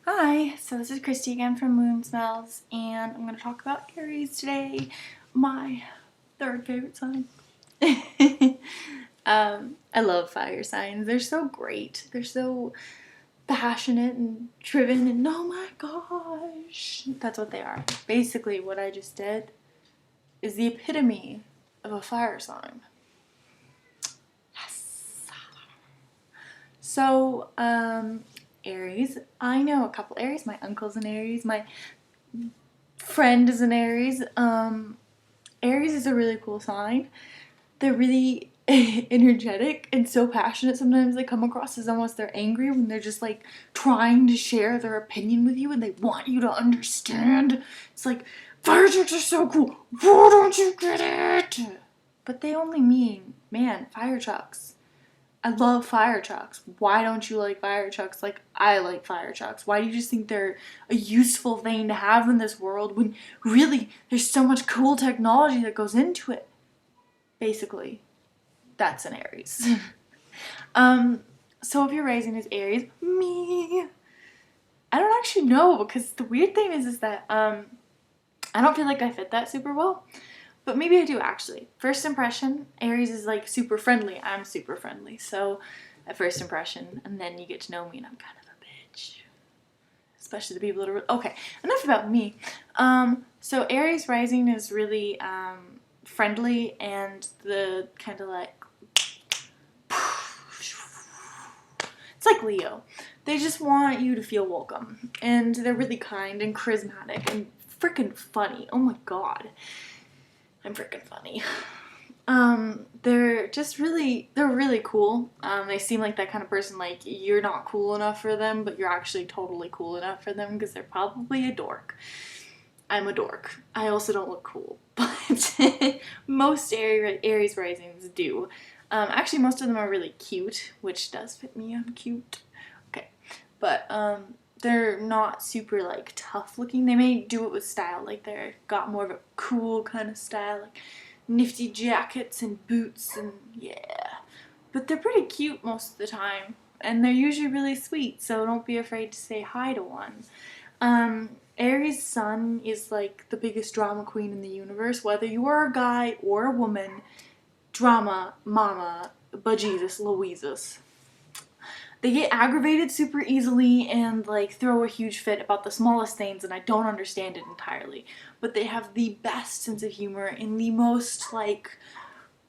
Hi, so this is Christy again from Moon Smells, and I'm going to talk about Aries today, my third favorite sign. I love fire signs. They're so great. They're so passionate and driven, and oh my gosh, that's what they are. Basically, what I just did is the epitome of a fire sign. Yes. So, Aries. I know a couple Aries. My uncle's an Aries. My friend is an Aries. Aries is a really cool sign. They're really energetic and so passionate. Sometimes they come across as almost they're angry when they're just like trying to share their opinion with you and they want you to understand. It's like, fire trucks are so cool. Why don't you get it? But they only mean, man, fire trucks. I love fire trucks. Why don't you like fire trucks like I like fire trucks? Why do you just think they're a useful thing to have in this world when really there's so much cool technology that goes into it? Basically, that's an Aries. So if your rising is Aries, me, I don't actually know because the weird thing is that I don't feel like I fit that super well. But maybe I do actually. First impression, Aries is like super friendly. I'm super friendly. So at first impression, and then you get to know me and I'm kind of a bitch. Especially the people that are, okay, enough about me. So Aries rising is really friendly and the kind of like, it's like Leo. They just want you to feel welcome. And they're really kind and charismatic and freaking funny. Oh my god. I'm freaking funny. They're really cool. They seem like that kind of person, like, you're not cool enough for them, but you're actually totally cool enough for them because they're probably a dork. I'm a dork. I also don't look cool, but most Aries risings do. Actually, most of them are really cute, which does fit me. I'm cute. Okay, but they're not super like tough looking. They may do it with style, like they're got more of a cool kind of style, like nifty jackets and boots and yeah. But they're pretty cute most of the time, and they're usually really sweet. So don't be afraid to say hi to one. Aries sun is like the biggest drama queen in the universe. Whether you are a guy or a woman, drama, mama, bejesus Louises. They get aggravated super easily and like throw a huge fit about the smallest things, and I don't understand it entirely. But they have the best sense of humor and the most like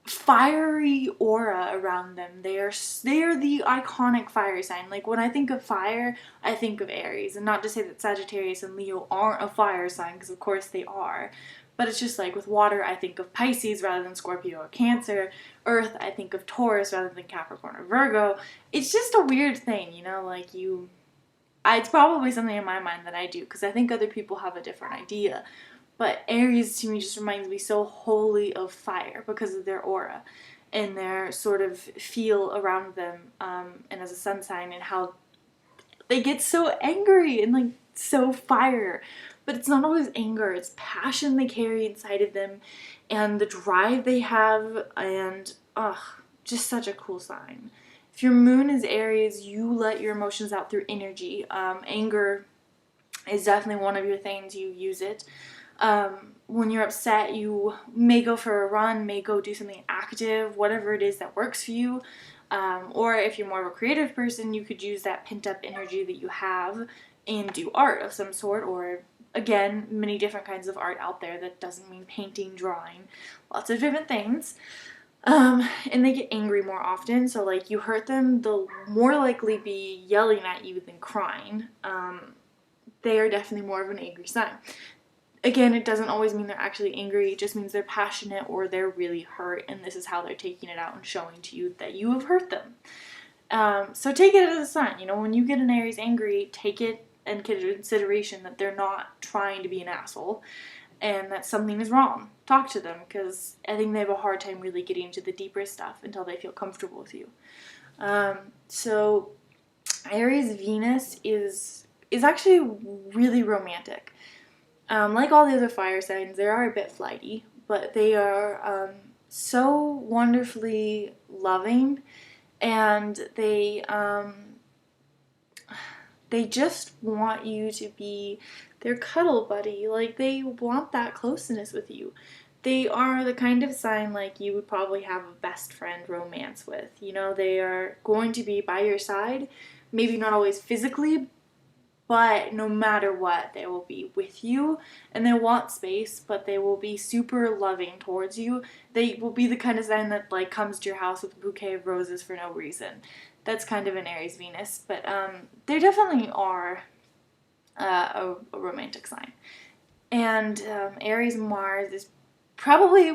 fiery aura around them. They are the iconic fire sign. Like when I think of fire, I think of Aries, and not to say that Sagittarius and Leo aren't a fire sign, because of course they are. But it's just like with water, I think of Pisces rather than Scorpio or Cancer. Earth, I think of Taurus rather than Capricorn or Virgo. It's just a weird thing, you know, like it's probably something in my mind that I do, because I think other people have a different idea. But Aries to me just reminds me so wholly of fire because of their aura and their sort of feel around them, and as a sun sign, and how they get so angry and like so fire. But it's not always anger, it's passion they carry inside of them and the drive they have, and just such a cool sign. If your moon is Aries, you let your emotions out through energy. Anger is definitely one of your things, you use it. When you're upset, you may go for a run, may go do something active, whatever it is that works for you. Or if you're more of a creative person, you could use that pent up energy that you have and do art of some sort, or again, many different kinds of art out there. That doesn't mean painting, drawing, lots of different things. And they get angry more often, so like you hurt them, they'll more likely be yelling at you than crying. They are definitely more of an angry sign. Again, it doesn't always mean they're actually angry, it just means they're passionate or they're really hurt, and this is how they're taking it out and showing to you that you have hurt them. So take it as a sign. You know, when you get an Aries angry, take it in consideration that they're not trying to be an asshole and that something is wrong. Talk to them, because I think they have a hard time really getting into the deeper stuff until they feel comfortable with you. So Aries Venus is actually really romantic. Like all the other fire signs, they are a bit flighty, but they are so wonderfully loving, and they they just want you to be their cuddle buddy. Like, they want that closeness with you. They are the kind of sign like you would probably have a best friend romance with. You know, they are going to be by your side, maybe not always physically, but no matter what, they will be with you, and they want space, but they will be super loving towards you. They will be the kind of sign that like comes to your house with a bouquet of roses for no reason. That's kind of an Aries Venus, but they definitely are a romantic sign. And Aries Mars is probably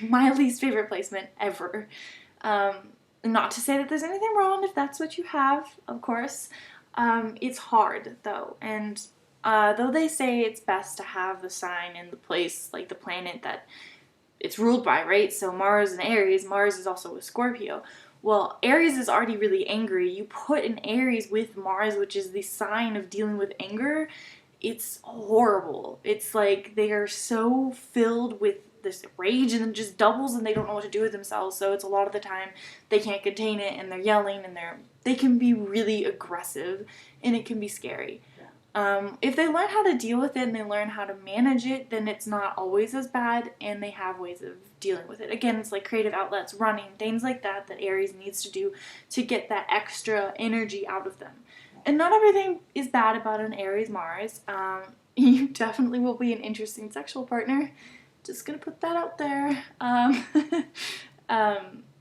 my least favorite placement ever. Not to say that there's anything wrong if that's what you have, of course. It's hard, though, and though they say it's best to have the sign in the place, like the planet that it's ruled by, right? So Mars and Aries, Mars is also a Scorpio. Well, Aries is already really angry. You put an Aries with Mars, which is the sign of dealing with anger, it's horrible. It's like they are so filled with this rage and it just doubles and they don't know what to do with themselves. So it's a lot of the time they can't contain it and they're yelling and they can be really aggressive and it can be scary. If they learn how to deal with it and they learn how to manage it, then it's not always as bad and they have ways of dealing with it. Again, it's like creative outlets, running, things like that Aries needs to do to get that extra energy out of them. And not everything is bad about an Aries Mars. You definitely will be an interesting sexual partner. Just gonna put that out there.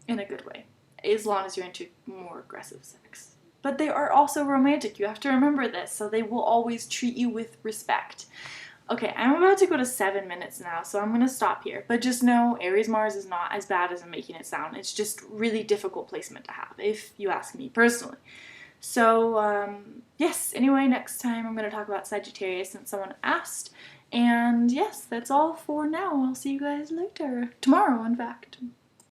In a good way, as long as you're into more aggressive sex. But they are also romantic. You have to remember this. So they will always treat you with respect. Okay, I'm about to go to 7 minutes now, so I'm going to stop here. But just know Aries Mars is not as bad as I'm making it sound. It's just really difficult placement to have, if you ask me personally. So, yes, anyway, next time I'm going to talk about Sagittarius since someone asked. And yes, that's all for now. I'll see you guys later. Tomorrow, in fact.